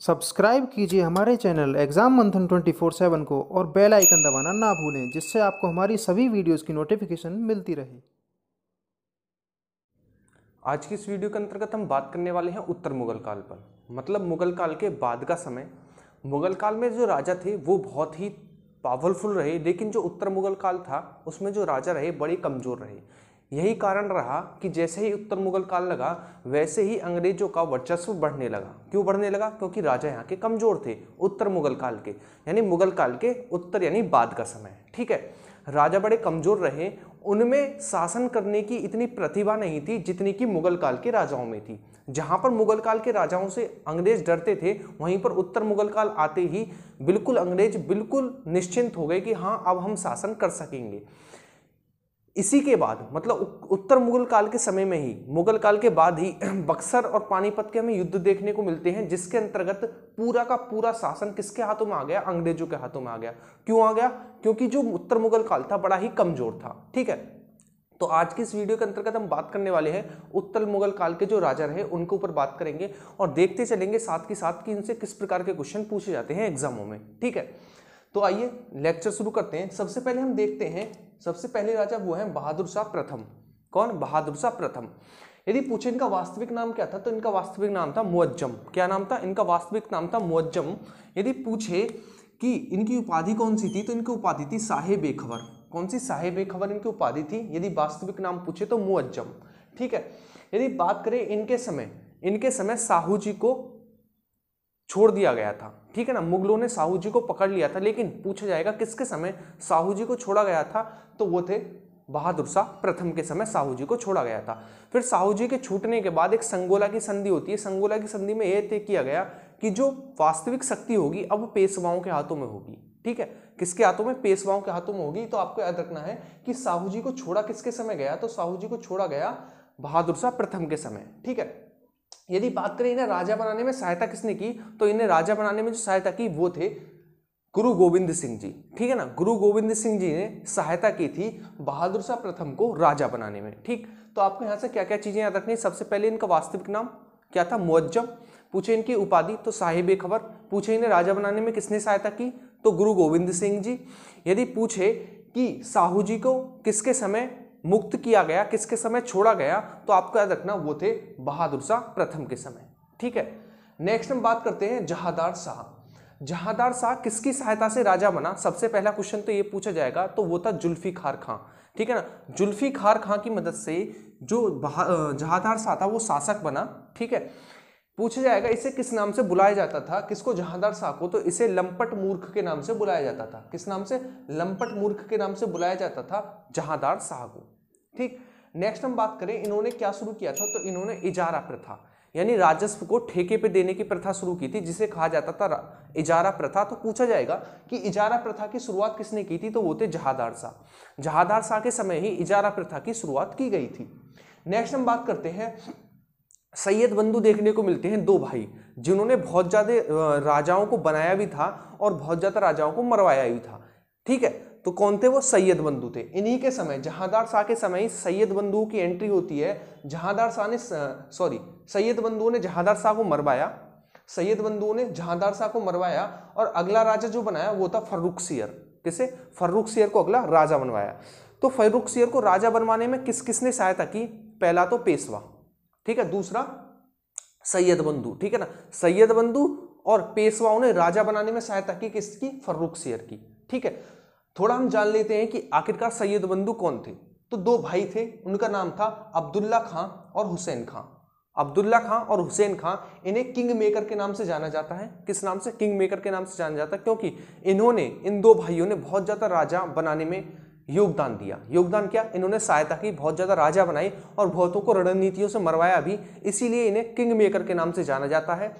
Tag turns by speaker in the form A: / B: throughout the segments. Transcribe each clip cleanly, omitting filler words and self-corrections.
A: Subscribe कीजिए हमारे channel exam मंथन 24/7 को और बेल आइकन दबाना ना भूलें, जिससे आपको हमारी सभी वीडियोस की नोटिफिकेशन मिलती रहे।
B: आज की इस वीडियो के अंतर्गत हम बात करने वाले हैं उत्तर मुगल काल पर, मतलब मुगल काल के बाद का समय। मुगल काल में जो राजा थे वो बहुत ही पावरफुल रहे, लेकिन जो उत्तर मुगल काल था उसमें जो राजा रहे बड़े कमजोर रहे। यही कारण रहा कि जैसे ही उत्तर मुगल काल लगा वैसे ही अंग्रेजों का वर्चस्व बढ़ने लगा। क्यों बढ़ने लगा? क्योंकि राजा यहाँ के कमजोर थे उत्तर मुगल काल के, यानी मुगल काल के उत्तर यानी बाद का समय। ठीक है, राजा बड़े कमजोर रहे, उनमें शासन करने की इतनी प्रतिभा नहीं थी जितनी कि मुगल काल के राजाओं में थी। जहां पर मुगल काल के राजाओं से अंग्रेज डरते थे, वहीं पर उत्तर मुगल काल आते ही बिल्कुल अंग्रेज बिल्कुल निश्चिंत हो गए कि हाँ अब हम शासन कर सकेंगे। इसी के बाद मतलब उत्तर मुगल काल के समय में ही, मुगल काल के बाद ही बक्सर और पानीपत के हमें युद्ध देखने को मिलते हैं, जिसके अंतर्गत पूरा का पूरा शासन किसके हाथों में आ गया? अंग्रेजों के हाथों में आ गया। क्यों आ गया? क्योंकि जो उत्तर मुगल काल था बड़ा ही कमजोर था। ठीक है, तो आज की इस वीडियो के अंतर्गत हम बात करने वाले हैं उत्तर मुगल काल के जो राजा रहे उनके ऊपर बात करेंगे और देखते चलेंगे साथ के साथ कि इनसे किस प्रकार के क्वेश्चन पूछे जाते हैं एग्जामों में। ठीक है, तो आइए लेक्चर शुरू करते हैं। सबसे पहले हम देखते हैं, सबसे पहले राजा वो हैं बहादुर शाह प्रथम। कौन? बहादुर शाह प्रथम। यदि पूछे इनका वास्तविक नाम क्या था तो इनका वास्तविक नाम था मुअज्जम। क्या नाम था? इनका वास्तविक नाम था मुअज्जम। यदि पूछे कि इनकी उपाधि कौन सी थी तो इनकी उपाधि थी साहिब-ए-खबर। कौन सी? साहिब-ए-खबर इनकी उपाधि थी। यदि वास्तविक नाम पूछे तो मुअज्जम। ठीक है, यदि बात करें इनके समय साहू जी को छोड़ दिया गया था। ठीक है ना, मुगलों ने साहू जी को पकड़ लिया था, लेकिन पूछा जाएगा किसके समय साहू जी को छोड़ा गया था, तो वो थे बहादुर शाह प्रथम के समय साहू जी को छोड़ा गया था। फिर साहू जी के छूटने के बाद एक संगोला की संधि होती है। संगोला की संधि में यह तय किया गया कि जो वास्तविक शक्ति होगी अब पेशवाओं के हाथों में होगी। ठीक है, किसके हाथों में? पेशवाओं के हाथों में होगी। तो आपको याद रखना है कि साहू जी को छोड़ा किसके समय गया, तो साहू जी को छोड़ा गया बहादुर शाह प्रथम के समय। ठीक है, यदि बात करें इन्हें राजा बनाने में सहायता किसने की, तो इन्हें राजा बनाने में जो सहायता की वो थे गुरु गोविंद सिंह जी। ठीक है ना, गुरु गोविंद सिंह जी ने सहायता की थी बहादुर शाह प्रथम को राजा बनाने में। ठीक, तो आपको यहां से क्या क्या चीजें याद रखनी? सबसे पहले इनका वास्तविक नाम क्या था? मुअज्जम। पूछे इनकी उपाधि तो साहिब-ए-खबर। पूछे इन्हें राजा बनाने में किसने सहायता की, तो गुरु गोविंद सिंह जी। यदि पूछे कि साहू जी को किसके समय मुक्त किया गया, किसके समय छोड़ा गया, तो आपको याद रखना वो थे बहादुर शाह प्रथम के समय। ठीक है, नेक्स्ट हम बात करते हैं जहांदार शाह। जहांदार शाह किसकी सहायता से राजा बना? सबसे पहला क्वेश्चन तो ये पूछा जाएगा, तो वो था जुल्फिकार खां। ठीक है ना, जुल्फिकार खां की मदद से जो जहांदार शाह था वो शासक बना। ठीक है, पूछा जाएगा इसे किस नाम से बुलाया जाता था, किसको? जहांदार शाह को। तो इसे लंपट मूर्ख के नाम से बुलाया जाता था। किस नाम से? लंपट मूर्ख के नाम से बुलाया जाता था जहांदार शाह को। ठीक, नेक्स्ट हम बात करें इन्होंने क्या शुरू किया था, तो इन्होंने इजारा प्रथा यानी राजस्व को ठेके पे देने की प्रथा शुरू की थी, जिसे कहा जाता था इजारा प्रथा। तो पूछा जाएगा कि इजारा प्रथा की शुरुआत किसने की थी, तो वो थे जहांदार शाह। जहांदार शाह के समय ही इजारा प्रथा की शुरुआत की गई थी। नेक्स्ट हम बात करते हैं सैयद बंधु। देखने को मिलते हैं दो भाई जिन्होंने बहुत ज्यादा राजाओं को बनाया भी था और बहुत ज्यादा राजाओं को मरवाया भी था। ठीक है, तो कौन थे वो? सैयद बंधु थे। इन्हीं के समय, जहांदार शाह के समय ही सैयद बंधु की एंट्री होती है। जहांदार शाह ने सैयद बंधु ने जहांदार शाह को मरवाया। सैयद बंधु ने जहांदार शाह को मरवाया और अगला राजा जो बनाया वो था फर्रुखसियर। किसे? फर्रुखसियर को अगला राजा बनवाया। तो फर्रुखसियर को राजा बनवाने में किस किसने सहायता की? पहला तो पेशवा, ठीक है, दूसरा सैयद बंधु। ठीक है ना, सैयद बंधु और पेशवाओं ने राजा बनाने में सहायता की किसकी? फर्रुखसियर की। ठीक है, थोड़ा हम जान लेते हैं कि आखिरकार सैयद बंधु कौन थे। तो दो भाई थे, उनका नाम था अब्दुल्ला खां और हुसैन खां। अब्दुल्ला खां और हुसैन खां, इन्हें किंग मेकर के नाम से जाना जाता है। किस नाम से? किंग मेकर के नाम से जाना जाता है, क्योंकि इन्होंने, इन दो भाइयों ने बहुत ज्यादा राजा बनाने में योगदान दिया। योगदान क्या? इन्होंने सहायता की, बहुत ज्यादा राजा बनाई और बहुतों को रणनीतियों से मरवाया भी, इसीलिए इन्हें किंग मेकर के नाम से जाना जाता है।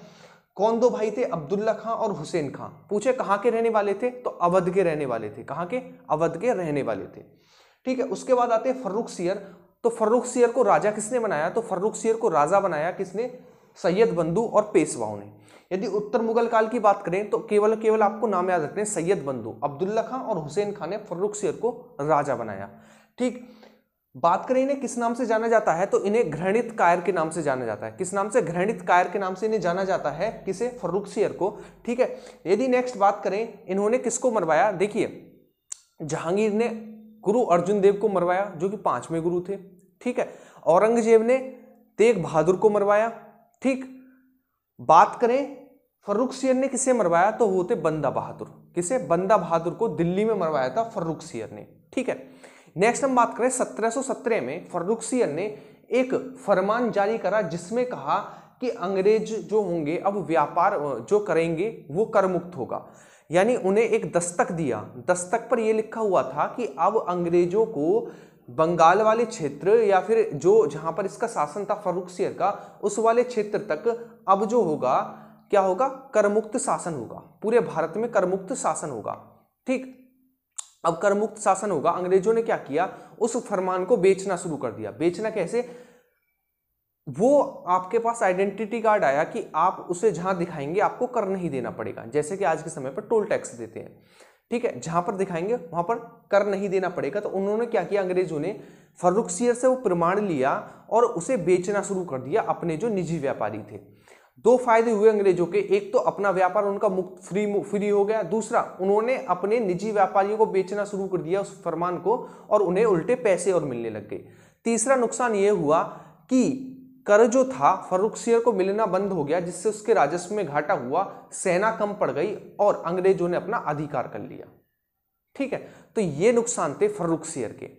B: कौन दो भाई थे? अब्दुल्ला खां और हुसैन खां। पूछे कहां के रहने वाले थे, तो अवध के रहने वाले थे। कहां के? अवध के रहने वाले थे। ठीक है, उसके बाद आते हैं फर्रुखसियर। तो फर्रुखसियर को राजा किसने बनाया, तो फर्रुखसियर को राजा बनाया किसने? सैयद बंधु और पेशवाओं ने। यदि उत्तर मुगल काल की बात करें तो केवल आपको नाम याद रखने, सैयद बंधु, अब्दुल्ला खां और हुसैन खां ने फर्रुखसियर को राजा बनाया। ठीक, बात करें इन्हें किस नाम से जाना जाता है, तो इन्हें घृणित कायर के नाम से जाना जाता है। किस नाम से? घृणित कायर के नाम से इन्हें जाना जाता है। किसे? फर्रुखसियर को। ठीक है। यदि नेक्स्ट बात करें, इन्होंने किसको मरवाया? देखिए, जहांगीर ने गुरु अर्जुन देव को मरवाया, जो कि 5वें गुरु थे। ठीक है। औरंगजेब ने तेग बहादुर को मरवाया। ठीक। बात करें फर्रुखसियर ने किसे मरवाया, तो वो थे बंदा बहादुर। किसे? बंदा बहादुर को दिल्ली में मरवाया था फर्रुखसियर ने। ठीक है। नेक्स्ट हम बात करें 1717 में फर्रुखसियर ने एक फरमान जारी करा, जिसमें कहा कि अंग्रेज जो होंगे अब व्यापार जो करेंगे वो कर मुक्त होगा। यानी उन्हें एक दस्तक दिया। दस्तक पर यह लिखा हुआ था कि अब अंग्रेजों को बंगाल वाले क्षेत्र या फिर जो जहां पर इसका शासन था फर्रुखसियर का, उस वाले क्षेत्र तक अब जो होगा क्या होगा? करमुक्त शासन होगा। पूरे भारत में करमुक्त शासन होगा। ठीक। अब करमुक्त शासन होगा। अंग्रेजों ने क्या किया? उस फरमान को बेचना शुरू कर दिया। बेचना कैसे? वो आपके पास आइडेंटिटी कार्ड आया कि आप उसे जहां दिखाएंगे आपको कर नहीं देना पड़ेगा, जैसे कि आज के समय पर टोल टैक्स देते हैं। ठीक है। जहां पर दिखाएंगे वहां पर कर नहीं देना पड़ेगा। तो उन्होंने क्या किया? अंग्रेजों ने फर्रुखसियर से वो प्रमाण लिया और उसे बेचना शुरू कर दिया अपने जो निजी व्यापारी थे। दो फायदे हुए अंग्रेजों के। एक तो अपना व्यापार उनका मुक्त फ्री हो गया। दूसरा, उन्होंने अपने निजी व्यापारियों को बेचना शुरू कर दिया उस फरमान को, और उन्हें उल्टे पैसे और मिलने लग गए। तीसरा नुकसान यह हुआ कि कर जो था फर्रुखसियर को मिलना बंद हो गया, जिससे उसके राजस्व में घाटा हुआ, सेना कम पड़ गई और अंग्रेजों ने अपना अधिकार कर लिया। ठीक है। तो ये नुकसान थे फर्रुखसियर के।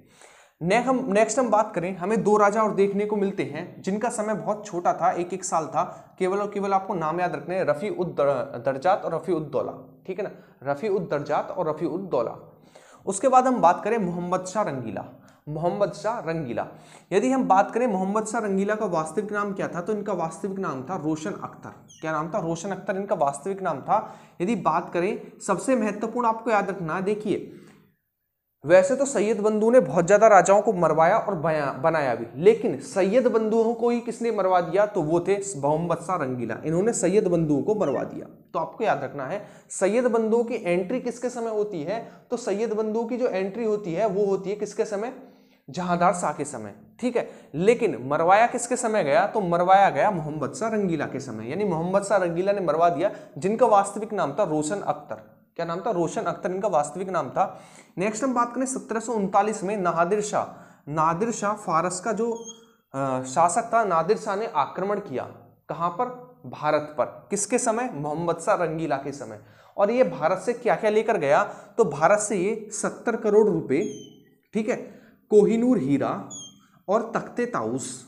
B: नेक्स्ट हम बात करें, हमें दो राजा और देखने को मिलते हैं जिनका समय बहुत छोटा था, एक साल था। केवल और केवल आपको नाम याद रखने हैं, रफी उद दरजात और रफी उद दौला। ठीक है ना? रफी उद दरजात और रफी उद दौला। उसके बाद हम बात करें मोहम्मद शाह रंगीला। मोहम्मद शाह रंगीला, यदि हम बात करें मोहम्मद शाह रंगीला का वास्तविक नाम क्या था, तो इनका वास्तविक नाम था रोशन अख्तर। क्या नाम था? रोशन अख्तर इनका वास्तविक नाम था। यदि बात करें, सबसे महत्वपूर्ण आपको याद रखना, देखिए वैसे तो सैयद बंधु ने बहुत ज्यादा राजाओं को मरवाया और बनाया भी, लेकिन सैयद बंधुओं को ही किसने मरवा दिया, तो वो थे मोहम्मद शाह रंगीला। इन्होंने सैयद बंधुओं को मरवा दिया। तो आपको याद रखना है, सैयद बंधुओं की एंट्री किसके समय होती है, तो सैयद बंधुओं की जो एंट्री होती है वो होती है किसके समय? जहांदार शाह के समय। ठीक है। लेकिन मरवाया किसके समय गया, तो मरवाया गया मोहम्मद शाह रंगीला के समय। यानी मोहम्मद शाह रंगीला ने मरवा दिया, जिनका वास्तविक नाम था रोशन अख्तर। क्या नाम था? रोशन अख्तर इनका वास्तविक नाम था। नेक्स्ट हम बात करें 1739 में नादिर शाह फारस का जो शासक था, नादिर शाह ने आक्रमण किया। कहां पर? भारत पर। किसके समय? मोहम्मद शाह रंगीला के समय। और ये भारत से क्या क्या लेकर गया, तो भारत से ये 70 करोड़ रुपए, ठीक है, कोहिनूर हीरा और तख्ते ताउस,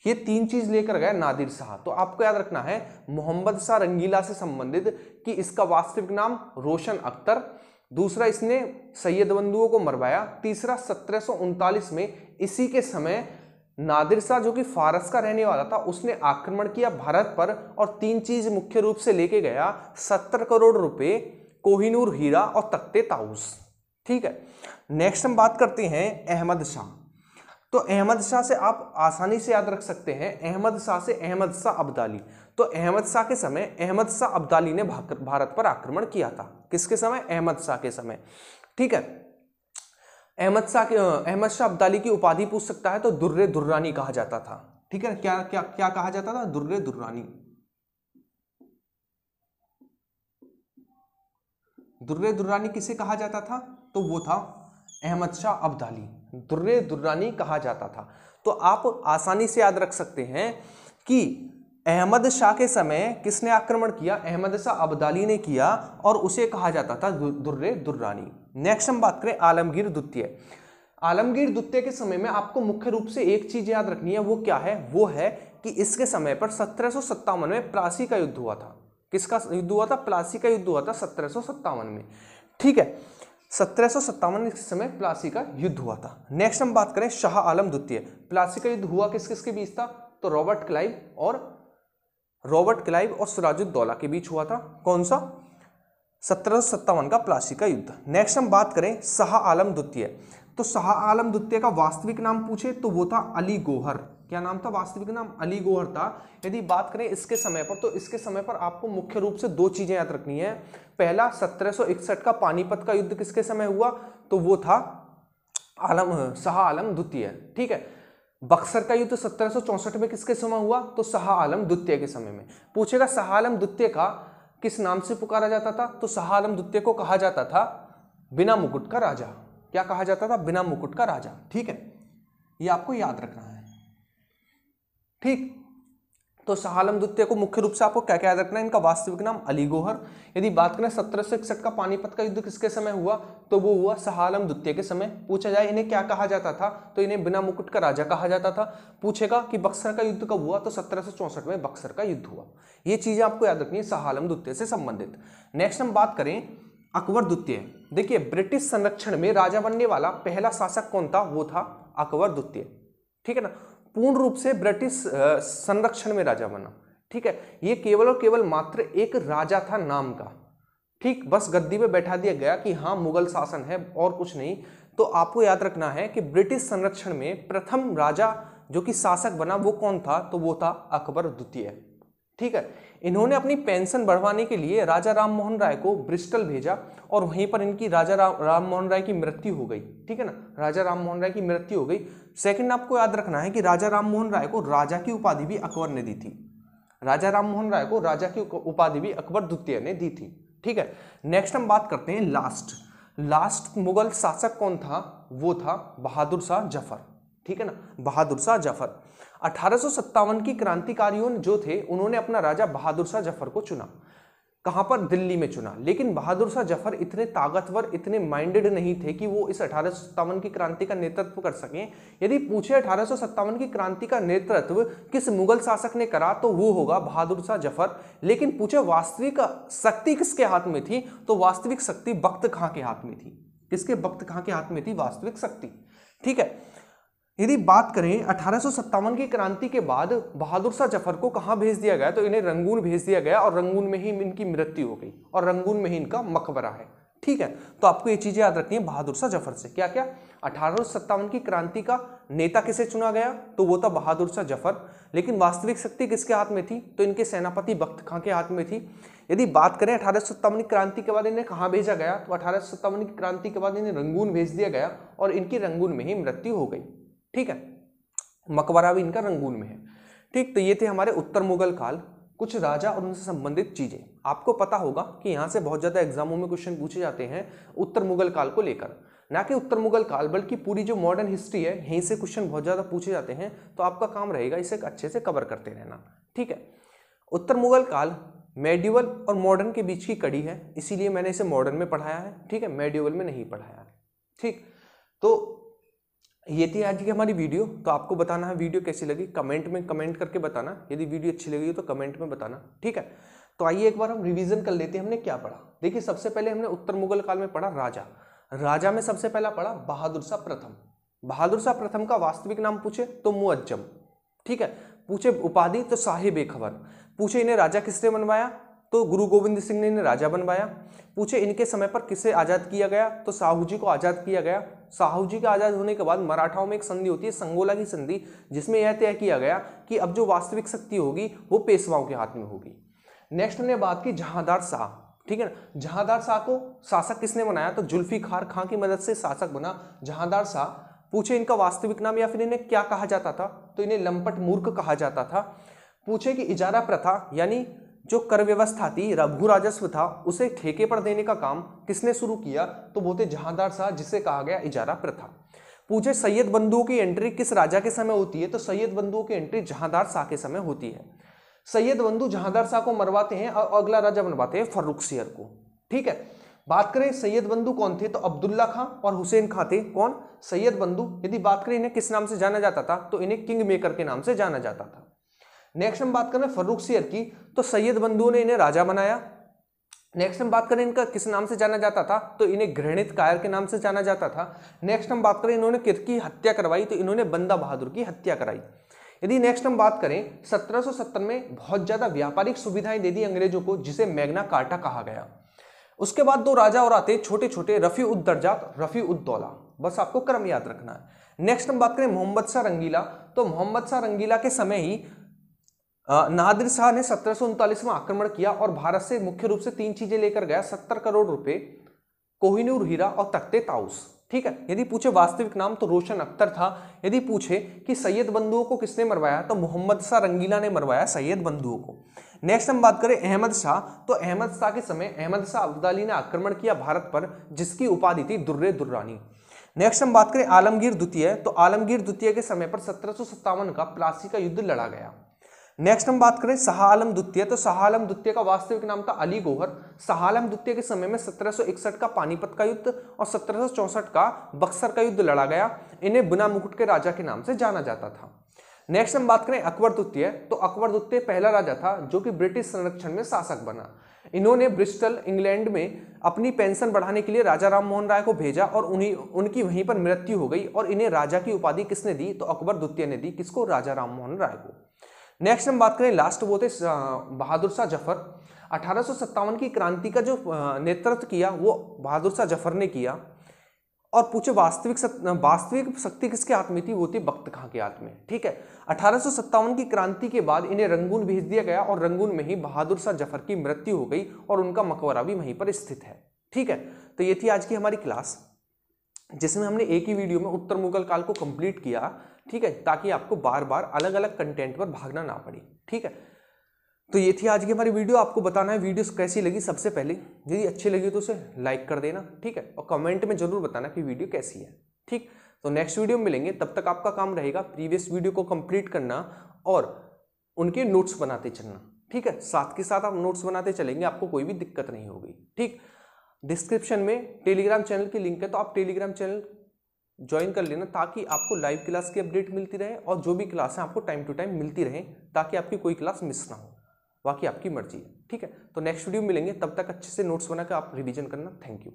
B: ये 3 चीज लेकर गया नादिर शाह। तो आपको याद रखना है मोहम्मद शाह रंगीला से संबंधित कि इसका वास्तविक नाम रोशन अख्तर, दूसरा इसने सैयद बंधुओं को मरवाया, तीसरा 1739 में इसी के समय नादिर शाह जो कि फारस का रहने वाला था, उसने आक्रमण किया भारत पर और 3 चीज मुख्य रूप से लेके गया, 70 करोड़ रुपए, कोहिनूर हीरा और तख्ते ताउस। ठीक है। नेक्स्ट हम बात करते हैं अहमद शाह। तो अहमद शाह से आप आसानी से याद रख सकते हैं, अहमद शाह से अहमद शाह अब्दाली। तो अहमद शाह के समय अहमद शाह अब्दाली ने भारत पर आक्रमण किया था। किसके समय? अहमद शाह के समय। ठीक है। अहमद शाह अब्दाली की उपाधि पूछ सकता है, तो दुर्रे दुर्रानी कहा जाता था। ठीक है। क्या क्या क्या कहा जाता था? दुर्रे दुर्रानी। दुर्रे दुर्रानी किसे कहा जाता था, तो वो था अहमद शाह अब्दाली, दुर्रे दुर्रानी कहा जाता था। तो आप आसानी से याद रख सकते हैं कि अहमद शाह के समय किसने आक्रमण किया? अहमद शाह अब्दाली ने किया और उसे कहा जाता था दुर्रे दुर्रानी। नेक्स्ट हम बात करें आलमगीर द्वितीय। आलमगीर द्वितीय के समय में आपको मुख्य रूप से एक चीज याद रखनी है, वो क्या है? वो है कि इसके समय पर 1757 में प्लासी का युद्ध हुआ था। किसका युद्ध हुआ था? प्लासी का युद्ध हुआ था 1757 में। ठीक है। 1757 के समय प्लासी का युद्ध हुआ था। नेक्स्ट हम बात करें शाह आलम द्वितीय। प्लासी का युद्ध हुआ किस किसके बीच था? तो रॉबर्ट क्लाइव और सिराजुद्दौला के बीच हुआ था। कौन सा? 1757 का प्लासी का युद्ध। नेक्स्ट हम बात करें शाह आलम द्वितीय। तो शाह आलम द्वितीय का वास्तविक नाम पूछे तो वो था अली गौहर। क्या नाम था? वास्तविक नाम अली गौहर था। यदि बात करें इसके समय पर, तो इसके समय पर आपको मुख्य रूप से 2 चीजें याद रखनी है। पहला, 1761 का पानीपत का युद्ध किसके समय हुआ? तो वो था शाह आलम द्वितीय। ठीक है, बक्सर का युद्ध 1764 में किसके समय हुआ? तो शाह आलम द्वितीय के समय में। पूछेगा शाह आलम द्वितीय का किस नाम से पुकारा जाता था? तो शाह आलम द्वितीय को कहा जाता था बिना मुकुट का राजा। क्या कहा जाता था? बिना मुकुट का राजा। ठीक है, ये आपको याद रखना है। ठीक, तो शाह आलम द्वितीय को मुख्य रूप से आपको क्या क्या याद रखना है? इनका वास्तविक नाम अली गौहर। यदि बात करें 1761 का पानीपत का युद्ध किसके समय हुआ? तो वो हुआ शाह आलम द्वितीय के समय। पूछा जाए इन्हें क्या कहा जाता था? तो इन्हें बिना मुकुट का राजा कहा जाता था। पूछेगा कि बक्सर का युद्ध कब हुआ? तो 1764 में बक्सर का युद्ध हुआ। ये चीजें आपको याद रखनी है शाह आलम द्वितीय से संबंधित। नेक्स्ट हम बात करें अकबर द्वितीय। देखिए, ब्रिटिश संरक्षण में राजा बनने वाला पहला शासक कौन था? वो था अकबर द्वितीय। ठीक है ना, पूर्ण रूप से ब्रिटिश संरक्षण में राजा बना। ठीक है, ये केवल और केवल मात्र एक राजा था नाम का। ठीक, बस गद्दी पे बैठा दिया गया कि हाँ मुगल शासन है और कुछ नहीं। तो आपको याद रखना है कि ब्रिटिश संरक्षण में प्रथम राजा जो कि शासक बना वो कौन था? तो वो था अकबर द्वितीय। ठीक है, इन्होंने अपनी पेंशन बढ़वाने के लिए राजा राम मोहन राय को ब्रिस्टल भेजा और वहीं पर इनकी राजा राम मोहन राय की मृत्यु हो गई। ठीक है ना, राजा राम मोहन राय की मृत्यु हो गई। सेकंड आपको याद रखना है कि राजा राम मोहन राय को राजा की उपाधि भी अकबर ने दी थी। राजा राम मोहन राय को राजा की उपाधि भी अकबर द्वितीय ने दी थी। ठीक है, नेक्स्ट हम बात करते हैं लास्ट मुगल शासक कौन था? वो था बहादुर शाह जफर। ठीक है ना, बहादुर शाह जफर। 1857 की क्रांतिकारियों जो थे उन्होंने अपना राजा बहादुर शाह जफर को चुना। कहां पर? दिल्ली में चुना। लेकिन बहादुर शाह जफर इतने ताकतवर, इतने माइंडेड नहीं थे कि वो इस 1857 की क्रांति का नेतृत्व कर सकें। यदि पूछे 1857 की क्रांति का नेतृत्व किस मुगल शासक ने करा तो वो होगा बहादुर शाह जफर। लेकिन पूछे वास्तविक शक्ति किसके हाथ में थी? तो वास्तविक शक्ति बख्त खां के हाथ में थी। किसके? बख्त खां के हाथ में थी वास्तविक शक्ति। ठीक है, यदि बात करें 1857 की क्रांति के बाद बहादुर शाह जफर को कहां भेज दिया गया? तो इन्हें रंगून भेज दिया गया और रंगून में ही इनकी मृत्यु हो गई और रंगून में ही इनका मकबरा है। ठीक है, तो आपको ये चीजें याद रखनी है बहादुर शाह जफर से। क्या क्या? 1857 की क्रांति का नेता किसे चुना गया? तो वो था बहादुर शाह जफर। लेकिन वास्तविक शक्ति किसके हाथ में थी? तो इनके सेनापति बख्त खां के हाथ में थी। यदि बात करें 1857 की क्रांति के बाद इन्हें कहां भेजा गया? तो 1857 की क्रांति के बाद इन्हें रंगून भेज दिया गया और इनकी रंगून में ही मृत्यु हो गई। ठीक है, मकबरा भी इनका रंगून में है। ठीक, तो ये थे हमारे उत्तर मुगल काल, कुछ राजा और उनसे संबंधित चीजें। आपको पता होगा कि यहां से बहुत ज्यादा एग्जामों में क्वेश्चन पूछे जाते हैं उत्तर मुगल काल को लेकर, ना कि उत्तर मुगल काल बल्कि पूरी जो मॉडर्न हिस्ट्री है यहीं से क्वेश्चन बहुत ज्यादा पूछे जाते हैं। तो आपका काम रहेगा इसे अच्छे से कवर करते रहना। ठीक है, उत्तर मुगल काल मेडिवल और मॉडर्न के बीच की कड़ी है, इसीलिए मैंने इसे मॉडर्न में पढ़ाया है। ठीक है, मेडिवल में नहीं पढ़ाया है। ठीक, तो ये थी आज की हमारी वीडियो। तो आपको बताना है वीडियो कैसी लगी, कमेंट में कमेंट करके बताना। यदि वीडियो अच्छी लगी तो कमेंट में बताना। ठीक है, तो आइए एक बार हम रिवीजन कर लेते हैं हमने क्या पढ़ा। देखिए, सबसे पहले हमने उत्तर मुगल काल में पढ़ा राजा में सबसे पहला पढ़ा बहादुर शाह प्रथम। बहादुर शाह प्रथम का वास्तविक नाम पूछे तो मुअज्जम। ठीक है, पूछे उपाधि तो साहिब-ए-खबर। पूछे इन्हें राजा किसने बनवाया? तो गुरु गोविंद सिंह ने इन्हें राजा बनवाया। पूछे इनके समय पर किसे आजाद किया गया? तो साहू जी को आजाद किया गया। साहू जी के आजाद होने के बाद मराठाओं में एक संधि होती है, संगोला की संधि, जिसमें यह तय किया गया कि अब जो वास्तविक शक्ति होगी वो पेशवाओं के हाथ में होगी। नेक्स्ट हमने बात की जहांदार शाह। ठीक है ना, जहांदार शाह को शासक किसने बनाया? तो जुल्फिकार खां की मदद से शासक बना जहांदार शाह। पूछे इनका वास्तविक नाम या फिर इन्हें क्या कहा जाता था? तो इन्हें लंपट मूर्ख कहा जाता था। पूछे कि इजारा प्रथा यानी जो कर व्यवस्था थी, भू राजस्व था, उसे ठेके पर देने का काम किसने शुरू किया? तो वो थे जहांदार शाह, जिसे कहा गया इजारा प्रथा। पूछे सैयद बंधुओं की एंट्री किस राजा के समय होती है? तो सैयद बंधुओं की एंट्री जहांदार शाह के समय होती है। सैयद बंधु जहांदार शाह को मरवाते हैं और अगला राजा बनवाते हैं फर्रुखसियर को। ठीक है, बात करें सैयद बंधु कौन थे? तो अब्दुल्ला खां और हुसैन खां थे। कौन? सैयद बंधु। यदि बात करें इन्हें किस नाम से जाना जाता था? तो इन्हें किंग मेकर के नाम से जाना जाता था। नेक्स्ट हम बात करें फर्रुखसियर की, तो सैयद बंधुओं ने इन्हें राजा बनाया। नेक्स्ट हम बात करें इनका किस नाम से जाना जाता था? तो इन्हें घृणित कायर के नाम से जाना जाता था। नेक्स्ट हम बात करें इन्होंने किसकी हत्या करवाई? तो इन्होंने बंदा बहादुर की हत्या कराई। यदि नेक्स्ट हम बात करें 1770 में बहुत ज्यादा व्यापारिक सुविधाएं दे दी अंग्रेजों को, जिसे मैग्ना कार्टा कहा गया। उसके बाद दो राजा और आते छोटे छोटे, रफी उद दर्जात, रफी उद दौला। बस आपको क्रम याद रखना है। नेक्स्ट हम बात करें मोहम्मद शाह रंगीला, तो मोहम्मद शाह रंगीला के समय ही नादिर शाह ने 1739 में आक्रमण किया और भारत से मुख्य रूप से तीन चीजें लेकर गया: 70 करोड़ रुपए, कोहिनूर हीरा और तख्ते ताउस। ठीक है। यदि पूछे वास्तविक नाम तो रोशन अख्तर था। यदि पूछे कि सैयद बंधुओं को किसने मरवाया तो मोहम्मद शाह रंगीला ने मरवाया सैयद बंधुओं को। नेक्स्ट हम बात करें अहमद शाह, तो अहमद शाह के समय अहमद शाह अब्दाली ने आक्रमण किया भारत पर, जिसकी उपाधि थी दुर्रे दुर्रानी। नेक्स्ट हम बात करें आलमगीर द्वितीय, तो आलमगीर द्वितीय के समय पर 1757 का प्लासी का युद्ध लड़ा गया। नेक्स्ट हम बात करें शाह आलम द्वितीय, तो शाह आलम द्वितीय का वास्तविक नाम था अली गौहर। शाह आलम द्वितीय के समय में 1761 का पानीपत का युद्ध और 1764 का बक्सर का युद्ध लड़ा गया। इन्हें बिना मुकुट के राजा के नाम से जाना जाता था। नेक्स्ट हम बात करें अकबर द्वितीय, तो अकबर द्वितीय पहला राजा था जो कि ब्रिटिश संरक्षण में शासक बना। इन्होंने ब्रिस्टल इंग्लैंड में अपनी पेंशन बढ़ाने के लिए राजा राम मोहन राय को भेजा और उनकी वहीं पर मृत्यु हो गई और इन्हें राजा की उपाधि किसने दी तो अकबर द्वितीय ने दी। किसको? राजा राम मोहन राय को। नेक्स्ट हम बात करें लास्ट वो थे बहादुर शाह जफर। 1857 की क्रांति का जो नेतृत्व किया वो बहादुर शाह जफर ने किया। और पूछे वास्तविक शक्ति किसके हाथ में थी? वो थी बख्त खां के हाथ में। ठीक है। 1857 की क्रांति के बाद इन्हें रंगून भेज दिया गया और रंगून में ही बहादुर शाह जफर की मृत्यु हो गई और उनका मकबरा भी वहीं पर स्थित है। ठीक है। तो ये थी आज की हमारी क्लास, जिसमें हमने एक ही वीडियो में उत्तर मुगल काल को कंप्लीट किया। ठीक है, ताकि आपको बार बार अलग अलग कंटेंट पर भागना ना पड़े। ठीक है, तो ये थी आज की हमारी वीडियो। आपको बताना है वीडियो कैसी लगी। सबसे पहले यदि अच्छी लगी तो उसे लाइक कर देना। ठीक है, और कमेंट में जरूर बताना कि वीडियो कैसी है। ठीक, तो नेक्स्ट वीडियो में मिलेंगे। तब तक आपका काम रहेगा प्रीवियस वीडियो को कंप्लीट करना और उनके नोट्स बनाते चलना। ठीक है, साथ के साथ आप नोट्स बनाते चलेंगे, आपको कोई भी दिक्कत नहीं होगी। ठीक, डिस्क्रिप्शन में टेलीग्राम चैनल की लिंक है, तो आप टेलीग्राम चैनल ज्वाइन कर लेना ताकि आपको लाइव क्लास की अपडेट मिलती रहे और जो भी क्लास है आपको टाइम टू टाइम मिलती रहे, ताकि आपकी कोई क्लास मिस ना हो। बाकी आपकी मर्जी है। ठीक है, तो नेक्स्ट वीडियो में मिलेंगे। तब तक अच्छे से नोट्स बना कर आप रिवीजन करना। Thank you.